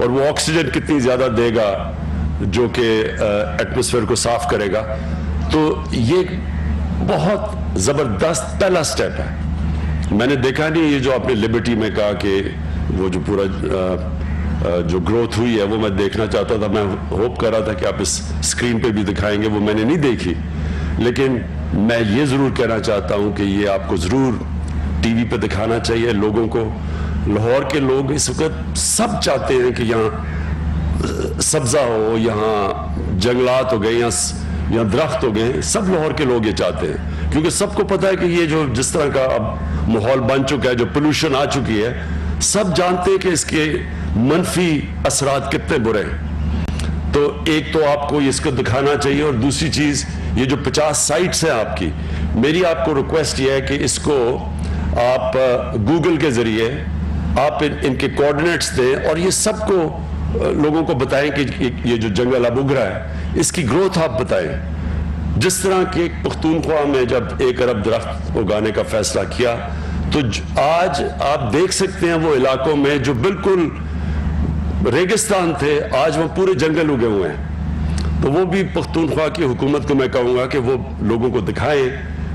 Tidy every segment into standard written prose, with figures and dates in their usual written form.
اور وہ آکسیجن کتنی زیادہ دے گا جو کہ ایٹماسفیئر کو صاف کرے گا. تو یہ بہت زبردست پہلا سٹیپ ہے. میں نے دیکھا نہیں یہ جو آپ نے لبرٹی میں کہا کہ وہ جو پورا جو گروتھ ہوئی ہے وہ میں دیکھنا چاہتا تھا. میں ہوپ کر رہا تھا کہ آپ اس اسکرین پہ بھی دکھائیں گے, وہ میں نے نہیں دیکھی. لیکن میں یہ ضرور کہنا چاہتا ہوں کہ یہ آپ کو ضرور ٹی وی پہ دکھانا چاہیے لوگوں کو. لاہور کے لوگ اس وقت سب چاہتے ہیں کہ یہاں سبزہ ہو, یہاں جنگلات ہو گئے, یہاں درخت ہو گئے. سب لاہور کے لوگ یہ چاہتے ہیں کیونکہ سب کو پتا ہے کہ یہ جو جس طرح کا اب ماحول بن چکا ہے, جو پولوشن آ چکی ہے, سب جانتے ہیں کہ اس کے منفی اثرات کتنے برے ہیں. تو ایک تو آپ کو اس کو دکھانا چاہیے, اور دوسری چیز یہ جو 50 سائٹس ہیں آپ کی, میری آپ کو ریکویسٹ یہ ہے کہ اس کو آپ گوگل کے ذریعے آپ ان کے کوآرڈینیٹس دیں اور یہ سب کو لوگوں کو بتائیں کہ یہ جو جنگل اب اگ رہا ہے اس کی گروتھ آپ بتائیں. جس طرح کہ پختونخوا میں جب 1 ارب درخت اگانے کا فیصلہ کیا, تو آج آپ دیکھ سکتے ہیں وہ علاقوں میں جو بالکل ریگستان تھے آج وہ پورے جنگل اگے ہوئے ہیں. تو وہ بھی پختونخوا کی حکومت کو میں کہوں گا کہ وہ لوگوں کو دکھائیں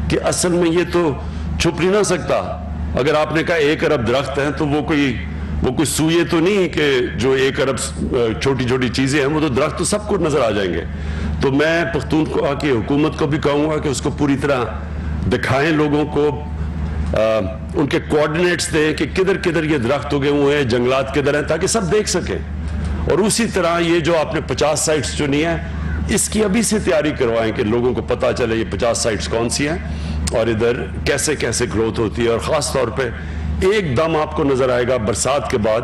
کہ اصل میں یہ تو چھپ نہیں نہ سکتا. اگر آپ نے کہا 1 ارب درخت ہیں تو وہ کوئی سوئے تو نہیں کہ جو 1 ارب چھوٹی چھوٹی چیزیں ہیں, وہ تو درخت تو سب کو نظر آ جائیں گے. تو میں پختونخوا کی حکومت کو بھی کہوں گا کہ اس کو پوری طرح دکھائیں لوگوں کو, ان کے کوآرڈینیٹس دیں کہ کدھر کدھر یہ درخت اگے ہوئے ہیں, جنگلات کدھر ہیں, تاکہ سب دیکھ سکیں. اور اسی طرح یہ جو آپ نے 50 سائٹس چنی ہیں اس کی ابھی سے تیاری کروائیں کہ لوگوں کو پتہ چلے یہ 50 سائٹس کون سی ہیں اور ادھر کیسے کیسے گروتھ ہوتی ہے. اور خاص طور پہ ایک دم آپ کو نظر آئے گا برسات کے بعد,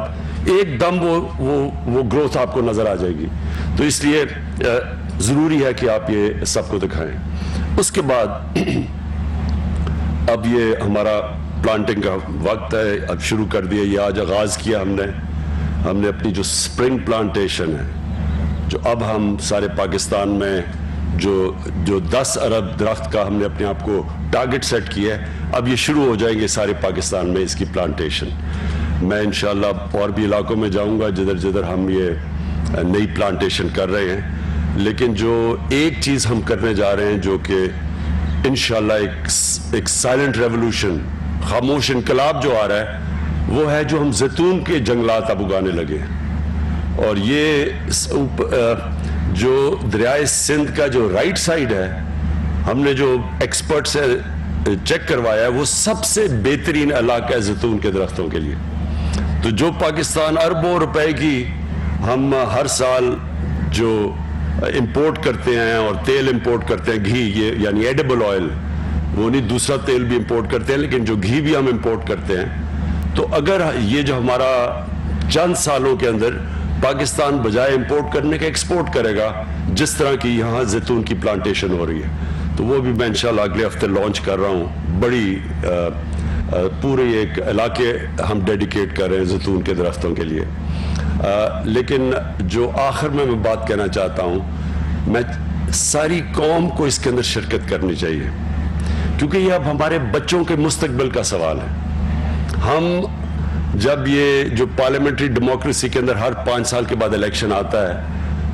ایک دم وہ گروتھ آپ کو نظر آ جائے گی. تو اس لیے ضروری ہے کہ آپ یہ سب کو دکھائیں. اس کے بعد اب یہ ہمارا پلانٹنگ کا وقت ہے, اب شروع کر دیا, یہ آج آغاز کیا ہم نے اپنی جو سپرنگ پلانٹیشن ہے, جو اب ہم سارے پاکستان میں جو 10 ارب درخت کا ہم نے اپنے آپ کو ٹارگٹ سیٹ کیا ہے, اب یہ شروع ہو جائیں گے سارے پاکستان میں اس کی پلانٹیشن. میں انشاءاللہ اور بھی علاقوں میں جاؤں گا جدھر ہم یہ نئی پلانٹیشن کر رہے ہیں. لیکن جو ایک چیز ہم کرنے جا رہے ہیں جو کہ انشاءاللہ ایک سائلنٹ ریولوشن, خاموش انقلاب جو آ رہا ہے, وہ ہے جو ہم زیتون کے جنگلات اب اگانے لگے ہیں. اور یہ جو دریائے سندھ کا جو رائٹ سائڈ ہے, ہم نے جو ایکسپرٹ سے چیک کروایا ہے, وہ سب سے بہترین علاقہ ہے زیتون کے درختوں کے لیے. تو جو پاکستان اربوں روپے کی ہم ہر سال جو امپورٹ کرتے ہیں اور تیل امپورٹ کرتے ہیں, گھی, یہ یعنی ایڈیبل آئل, وہ نہیں دوسرا تیل بھی امپورٹ کرتے ہیں, لیکن جو گھی بھی ہم امپورٹ کرتے ہیں, تو اگر یہ جو ہمارا چند سالوں کے اندر پاکستان بجائے امپورٹ کرنے کے ایکسپورٹ کرے گا, جس طرح کی یہاں زیتون کی پلانٹیشن ہو رہی ہے, تو وہ بھی میں انشاءاللہ اگلے ہفتے لانچ کر رہا ہوں. بڑی پورے ایک علاقے ہم ڈیڈیکیٹ کر رہے ہیں زیتون کے درختوں کے لیے. لیکن جو آخر میں بات کہنا چاہتا ہوں, میں ساری قوم کو اس کے اندر شرکت کرنی چاہیے, کیونکہ یہ اب ہمارے بچوں کے مستقبل کا سوال ہے. ہم جب یہ جو پارلیمنٹری ڈیموکریسی کے اندر ہر 5 سال کے بعد الیکشن آتا ہے,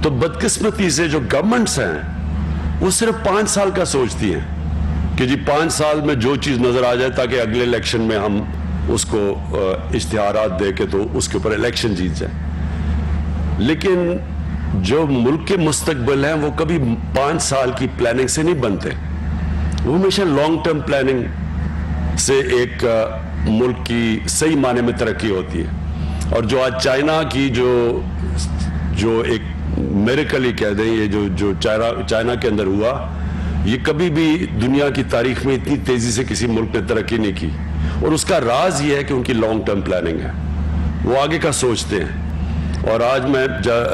تو بدقسمتی سے جو گورنمنٹس ہیں وہ صرف 5 سال کا سوچتی ہیں کہ جی 5 سال میں جو چیز نظر آ جائے تاکہ اگلے الیکشن میں ہم اس کو اشتہارات دے کے تو اس کے اوپر الیکشن جیت جائیں. لیکن جو ملک کے مستقبل ہیں وہ کبھی 5 سال کی پلاننگ سے نہیں بنتے, وہ ہمیشہ لانگ ٹرم پلاننگ سے ایک ملک کی صحیح معنی میں ترقی ہوتی ہے. اور جو آج چائنا کی جو ایک میریکل ہی کہہ دیں, یہ جو چائنا کے اندر ہوا, یہ کبھی بھی دنیا کی تاریخ میں اتنی تیزی سے کسی ملک نے ترقی نہیں کی. اور اس کا راز یہ ہے کہ ان کی لانگ ٹرم پلاننگ ہے, وہ آگے کا سوچتے ہیں. اور آج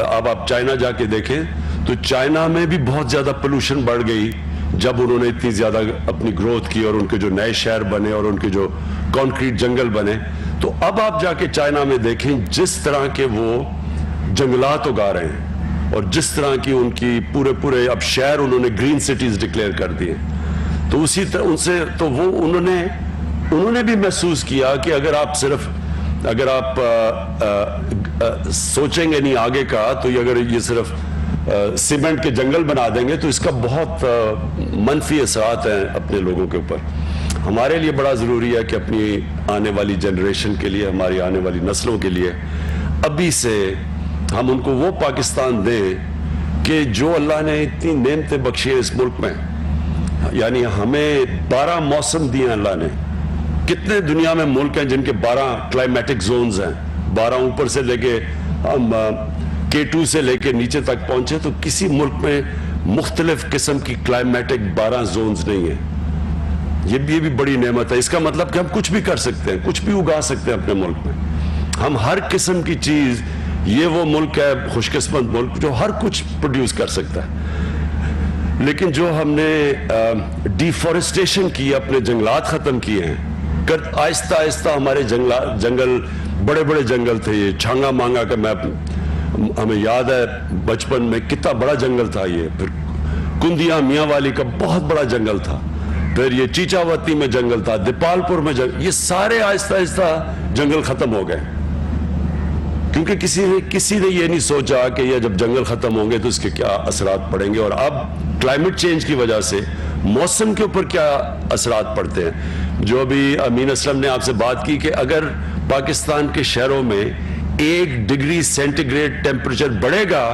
اب آپ چائنا جا کے دیکھیں تو چائنا میں بھی بہت زیادہ پولوشن بڑھ گئی جب انہوں نے اتنی زیادہ اپنی گروتھ کی اور ان کے جو نئے شہر بنے اور ان کے جو کانکریٹ جنگل بنے. تو اب آپ جا کے چائنا میں دیکھیں جس طرح کے وہ جنگلات اگا رہے ہیں اور جس طرح کی ان کی پورے اب شہر انہوں نے گرین سٹیز ڈکلیئر کر دیے. تو اسی طرح ان سے تو وہ انہوں نے بھی محسوس کیا کہ اگر آپ سوچیں گے نہیں آگے کا تو یہ اگر یہ صرف سیمنٹ کے جنگل بنا دیں گے تو اس کا بہت منفی اثرات ہیں اپنے لوگوں کے اوپر. ہمارے لیے بڑا ضروری ہے کہ اپنی آنے والی جنریشن کے لیے, ہماری آنے والی نسلوں کے لیے ابھی سے ہم ان کو وہ پاکستان دیں کہ جو اللہ نے اتنی نعمتیں بخشی ہیں اس ملک میں. یعنی ہمیں 12 موسم دیے ہیں اللہ نے. کتنے دنیا میں ملک ہیں جن کے 12 کلائمیٹک زونز ہیں, 12 اوپر سے لے کے ہم K2 سے لے کے نیچے تک پہنچے, تو کسی ملک میں مختلف قسم کی کلائمیٹک 12 زونز نہیں ہیں. یہ بھی بڑی نعمت ہے. اس کا مطلب کہ ہم کچھ بھی کر سکتے ہیں, کچھ بھی اگا سکتے ہیں اپنے ملک میں. ہم ہر قسم کی چیز, یہ وہ ملک ہے خوش قسمت ملک جو ہر کچھ پروڈیوس کر سکتا ہے. لیکن جو ہم نے ڈیفورسٹیشن کی, اپنے جنگلات ختم کیے ہیں, آہستہ آہستہ ہمارے جنگل بڑے بڑے جنگل تھے. یہ چھانگا مانگا کا ہمیں یاد ہے بچپن میں کتنا بڑا جنگل تھا یہ. پھر کندیاں میاں والی کا بہت بڑا جنگل تھا. پھر یہ چیچاوتی میں جنگل تھا, دیپال پور میں جنگل. یہ سارے آہستہ آہستہ جنگل ختم ہو گئے کیونکہ کسی نے یہ نہیں سوچا کہ یہ جب جنگل ختم ہوں گے تو اس کے کیا اثرات پڑیں گے, اور اب کلائمیٹ چینج کی وجہ سے موسم کے اوپر کیا اثرات پڑتے ہیں. جو ابھی امین اسلم نے آپ سے بات کی کہ اگر پاکستان کے شہروں میں 1 ڈگری سینٹی گریڈ ٹیمپریچر بڑھے گا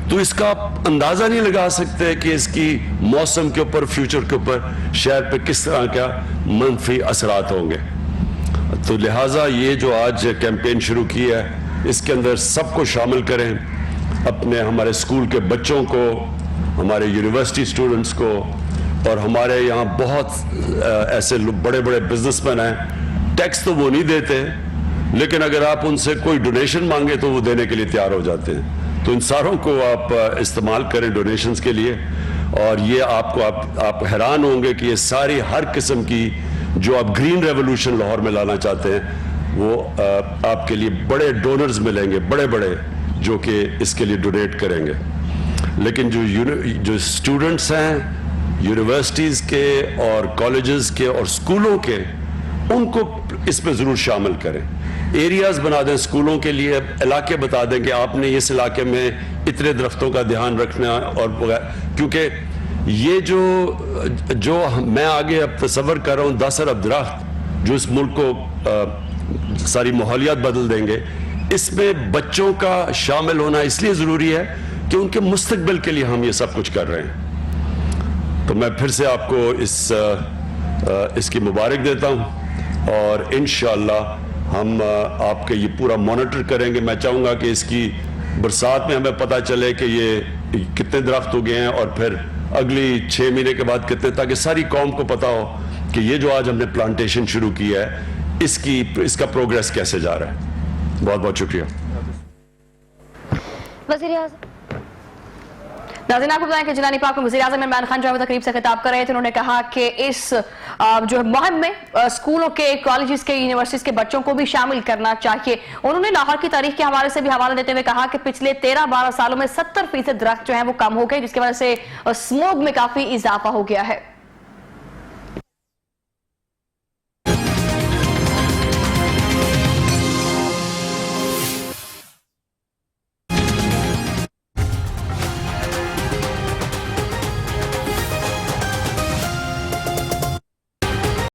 تو اس کا اندازہ نہیں لگا سکتے کہ اس کی موسم کے اوپر, فیوچر کے اوپر, شہر پہ کس طرح کیا منفی اثرات ہوں گے. تو لہٰذا یہ جو آج کیمپین شروع کی ہے اس کے اندر سب کو شامل کریں, اپنے ہمارے اسکول کے بچوں کو, ہمارے یونیورسٹی اسٹوڈنٹس کو, اور ہمارے یہاں بہت ایسے بڑے بڑے بزنس مین ہیں. ٹیکس تو وہ نہیں دیتے, لیکن اگر آپ ان سے کوئی ڈونیشن مانگے تو وہ دینے کے لیے تیار ہو جاتے ہیں. تو ان ساروں کو آپ استعمال کریں ڈونیشنز کے لیے. اور یہ آپ حیران ہوں گے کہ یہ ساری ہر قسم کی جو آپ گرین ریولوشن لاہور میں لانا چاہتے ہیں وہ آپ کے لیے بڑے ڈونرز ملیں گے, بڑے بڑے, جو کہ اس کے لیے ڈونیٹ کریں گے. لیکن جو اسٹوڈنٹس ہیں یونیورسٹیز کے اور کالجز کے اور اسکولوں کے, ان کو اس میں ضرور شامل کریں. ایریاز بنا دیں اسکولوں کے لیے, علاقے بتا دیں کہ آپ نے اس علاقے میں اتنے درختوں کا دھیان رکھنا. اور کیونکہ یہ جو میں آگے اب تصور کر رہا ہوں 10 ارب درخت جو اس ملک کو ساری ماحولیات بدل دیں گے, اس میں بچوں کا شامل ہونا اس لیے ضروری ہے کہ ان کے مستقبل کے لیے ہم یہ سب کچھ کر رہے ہیں. تو میں پھر سے آپ کو اس کی مبارک دیتا ہوں, اور انشاءاللہ ہم آپ کے یہ پورا مانیٹر کریں گے. میں چاہوں گا کہ اس کی برسات میں ہمیں پتہ چلے کہ یہ کتنے درخت ہو گئے ہیں, اور پھر اگلی 6 مہینے کے بعد کتنے, تاکہ ساری قوم کو پتہ ہو کہ یہ جو آج ہم نے پلانٹیشن شروع کی ہے اس کا پروگریس کیسے جا رہا ہے. بہت بہت شکریہ. وزیر اعظم ناظرین آپ کو بتائیں کہ جیلانی پارک میں وزیر اعظم عمران خان جو ہے تقریب سے خطاب کر رہے تھے. انہوں نے کہا کہ اس جو مہم میں اسکولوں کے, کالجز کے, یونیورسٹیز کے بچوں کو بھی شامل کرنا چاہیے. انہوں نے لاہور کی تاریخ کے حوالے سے بھی حوالہ دیتے ہوئے کہا کہ پچھلے 13-12 سالوں میں 70% درخت جو ہیں وہ کم ہو گئے, جس کی وجہ سے اسموگ میں کافی اضافہ ہو گیا ہے.